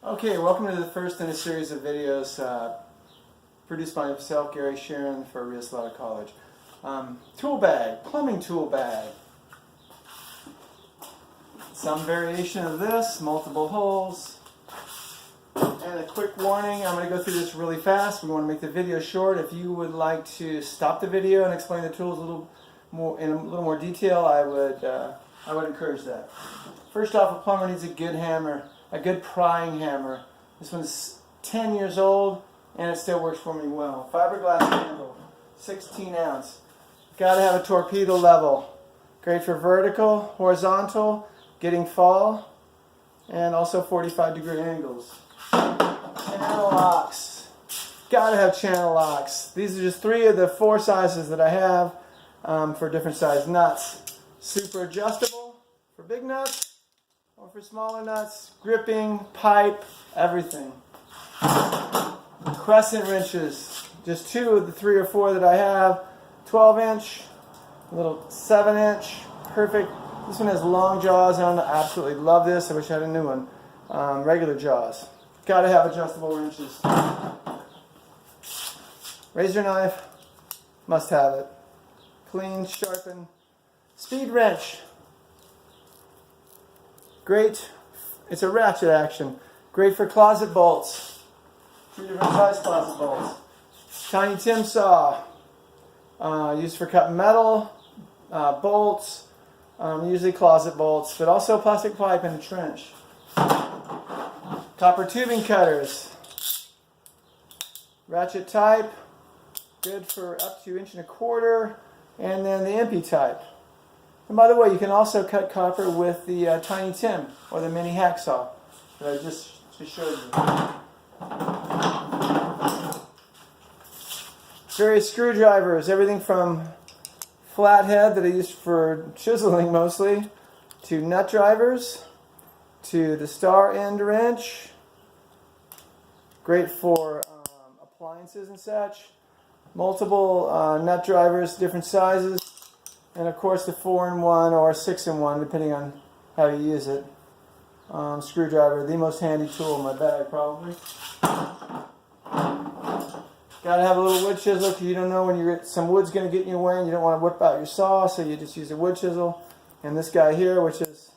Okay, welcome to the first in a series of videos produced by myself, Gary Sharon, for Rio Salado College. Tool bag, plumbing tool bag. Some variation of this, multiple holes. And a quick warning, I'm going to go through this really fast. We want to make the video short. If you would like to stop the video and explain the tools a little more detail, I would encourage that. First off, a plumber needs a good hammer. A good prying hammer. This one's 10 years old and it still works for me well. Fiberglass handle, 16 ounce. Got to have a torpedo level. Great for vertical, horizontal, getting fall, and also 45-degree angles. Channel locks. Got to have channel locks. These are just 3 of the 4 sizes that I have for different size nuts. Super adjustable for big nuts. Or for smaller nuts, gripping, pipe, everything. Crescent wrenches, just 2 of the 3 or 4 that I have. 12-inch, a little 7-inch, perfect. This one has long jaws on it. I absolutely love this. I wish I had a new one. Regular jaws. Got to have adjustable wrenches. Razor knife, must have it. Clean, sharpen. Speed wrench. Great, it's a ratchet action. Great for closet bolts. 2 different size closet bolts. Tiny Tim saw, used for cutting metal, bolts, usually closet bolts, but also plastic pipe in a trench. Copper tubing cutters. Ratchet type, good for up to 1.25 inches, and then the MP type. And by the way, you can also cut copper with the Tiny Tim or the mini hacksaw that I just showed you. Various screwdrivers, everything from flathead that I use for chiseling mostly, to nut drivers, to the star end wrench. Great for appliances and such. Multiple nut drivers, different sizes. And of course the 4-in-1 or 6-in-1, depending on how you use it. Screwdriver, the most handy tool in my bag probably. Got to have a little wood chisel because you don't know when some wood's going to get in your way and you don't want to whip out your saw, so you just use a wood chisel. And this guy here, which is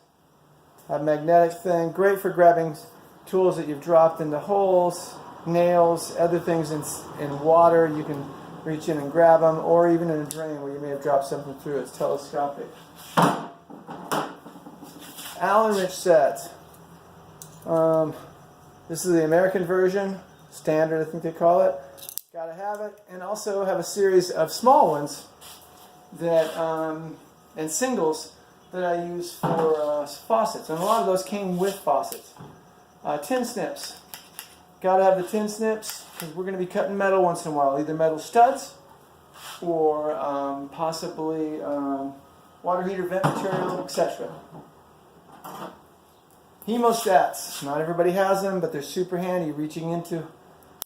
a magnetic thing, great for grabbing tools that you've dropped into holes, nails, other things in water. You can reach in and grab them, or even in a drain where you may have dropped something through. It's telescopic. Allen wrench set. This is the American version, standard I think they call it. Got to have it, and also have a series of small ones that and singles that I use for faucets, and a lot of those came with faucets. Tin snips. Got to have the tin snips because we're going to be cutting metal once in a while, either metal studs or possibly water heater vent material, etc. Hemostats. Not everybody has them, but they're super handy. Reaching into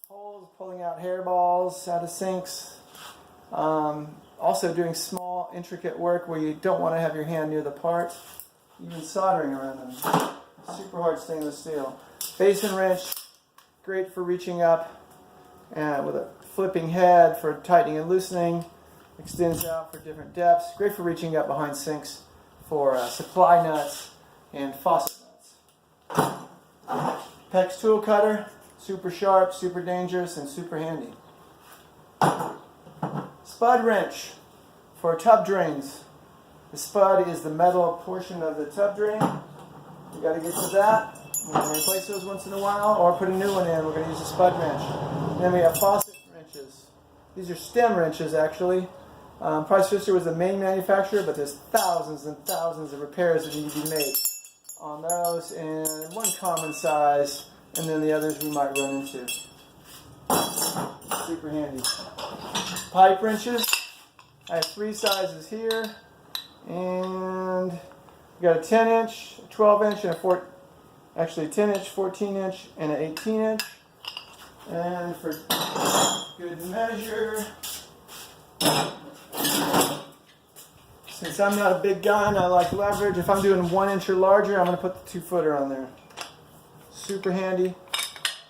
holes, pulling out hairballs out of sinks. Also doing small, intricate work where you don't want to have your hand near the part. Even soldering around them. Super hard stainless steel. Basin wrench. Great for reaching up with a flipping head for tightening and loosening. Extends out for different depths. Great for reaching up behind sinks for supply nuts and faucet nuts. PEX tool cutter. Super sharp, super dangerous, and super handy. Spud wrench for tub drains. The spud is the metal portion of the tub drain. You got to get to that. We're going to replace those once in a while, or put a new one in. We're going to use a spud wrench. And then we have faucet wrenches. These are stem wrenches, actually. Price Pfister was the main manufacturer, but there's thousands and thousands of repairs that need to be made on those, and one common size, and then the others we might run into. Super handy. Pipe wrenches. I have 3 sizes here, and we got a 10-inch, a 12-inch, and a 10-inch, 14-inch, and an 18-inch. And for good measure, since I'm not a big guy and I like leverage, if I'm doing 1 inch or larger, I'm going to put the 2-footer on there. Super handy.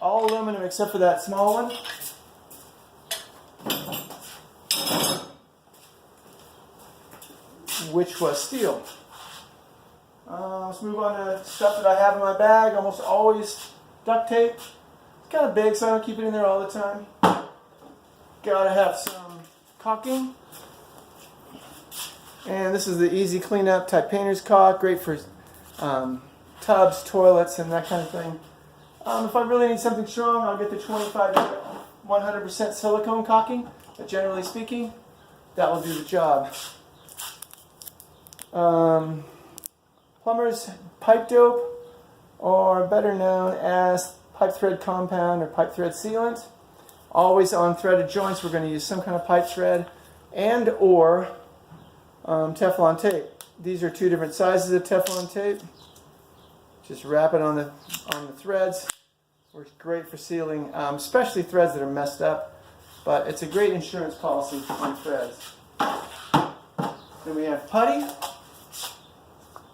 all aluminum except for that small one. Which was steel. Let's move on to stuff that I have in my bag. Almost always duct tape. It's kind of big, so I don't keep it in there all the time. Gotta have some caulking. And this is the easy cleanup type painter's caulk, great for tubs, toilets, and that kind of thing. If I really need something strong, I'll get the 100% silicone caulking, but generally speaking, that will do the job. Plumber's pipe dope, or better known as pipe thread compound or pipe thread sealant. Always on threaded joints, we're going to use some kind of pipe thread and or Teflon tape. These are two different sizes of Teflon tape. Just wrap it on the threads. Works great for sealing, especially threads that are messed up. But it's a great insurance policy on threads. Then we have putty.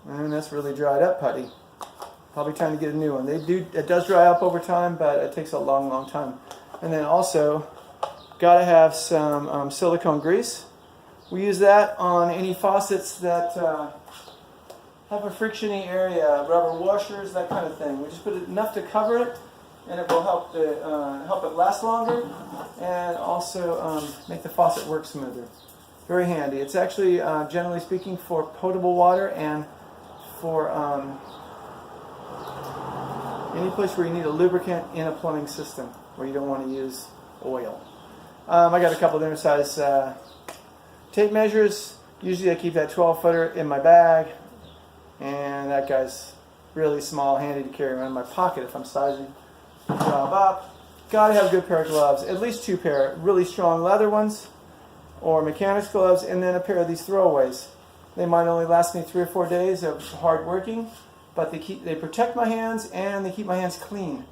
And that's really dried up putty. Probably trying to get a new one. It does dry up over time, but it takes a long, long time. And then also, gotta have some silicone grease. We use that on any faucets that have a frictiony area, rubber washers, that kind of thing. We just put enough to cover it, and it will help it last longer, and also make the faucet work smoother. Very handy. It's actually, generally speaking, for potable water and for any place where you need a lubricant in a plumbing system where you don't want to use oil. I got a couple of different size tape measures. Usually I keep that 12-footer in my bag, and that guy's really small, handy to carry around in my pocket if I'm sizing the job up. Gotta have a good pair of gloves, at least 2 pair, really strong leather ones or mechanics gloves, and then a pair of these throwaways. They might only last me 3 or 4 days of hard working, but they protect my hands and they keep my hands clean.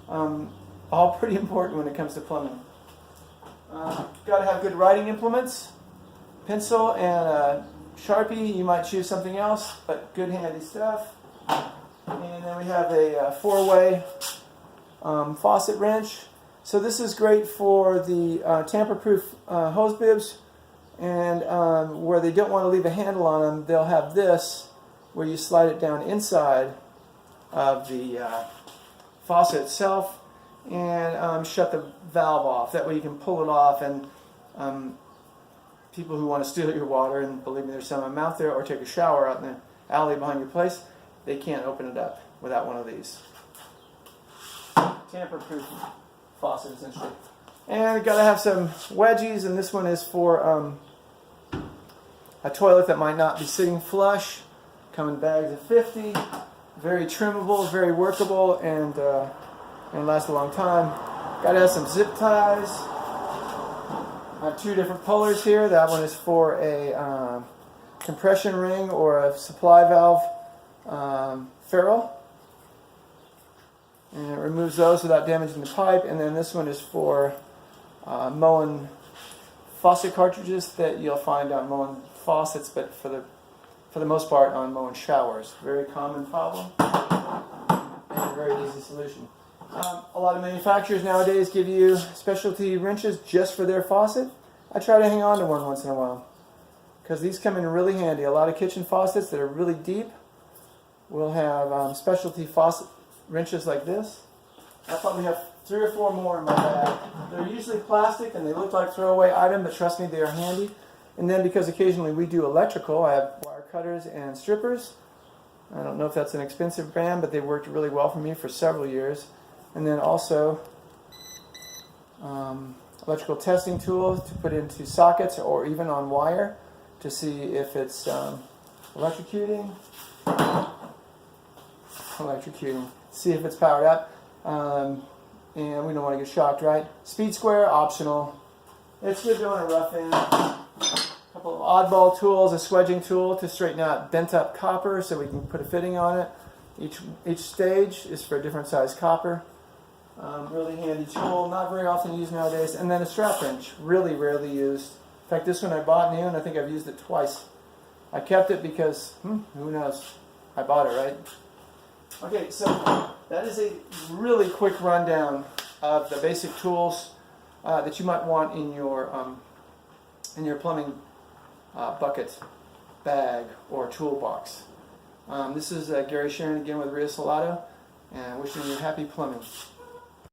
All pretty important when it comes to plumbing. Got to have good writing implements, pencil and a Sharpie. You might choose something else, but good handy stuff. And then we have a 4-way faucet wrench. So this is great for the tamper-proof hose bibs. And where they don't want to leave a handle on them, they'll have this where you slide it down inside of the faucet itself and shut the valve off. That way you can pull it off, and people who want to steal your water, and believe me, there's some of them out there, or take a shower out in the alley behind your place, they can't open it up without one of these. Tamper-proof faucet, essentially. And you got to have some wedgies, and this one is for a toilet that might not be sitting flush. Come in bags of 50. Very trimmable, very workable, and last a long time. Got to have some zip ties. I have 2 different pullers here. That one is for a compression ring or a supply valve ferrule. And it removes those without damaging the pipe. And then this one is for Moen faucet cartridges that you'll find on Moen faucets, but for the most part on Moen showers. Very common problem and a very easy solution. A lot of manufacturers nowadays give you specialty wrenches just for their faucet. I try to hang on to one once in a while because these come in really handy. A lot of kitchen faucets that are really deep will have specialty faucet wrenches like this. I probably have 3 or 4 more in my bag. They're usually plastic and they look like throwaway item, but trust me, they are handy. And then because occasionally we do electrical, I have wire cutters and strippers. I don't know if that's an expensive brand, but they worked really well for me for several years. And then also electrical testing tools to put into sockets or even on wire to see if it's electrocuting. See if it's powered up. And we don't want to get shocked, right? Speed square, optional. It's good doing a rough end. A couple of oddball tools, a swedging tool to straighten out bent up copper so we can put a fitting on it. Each stage is for a different size copper. Really handy tool, not very often used nowadays. And then a strap wrench, really rarely used. In fact, this one I bought new and I think I've used it twice. I kept it because, who knows, I bought it, right? Okay, so that is a really quick rundown of the basic tools that you might want in your plumbing bucket, bag, or toolbox. This is Gary Sharon again with Rio Salado, and wishing you happy plumbing.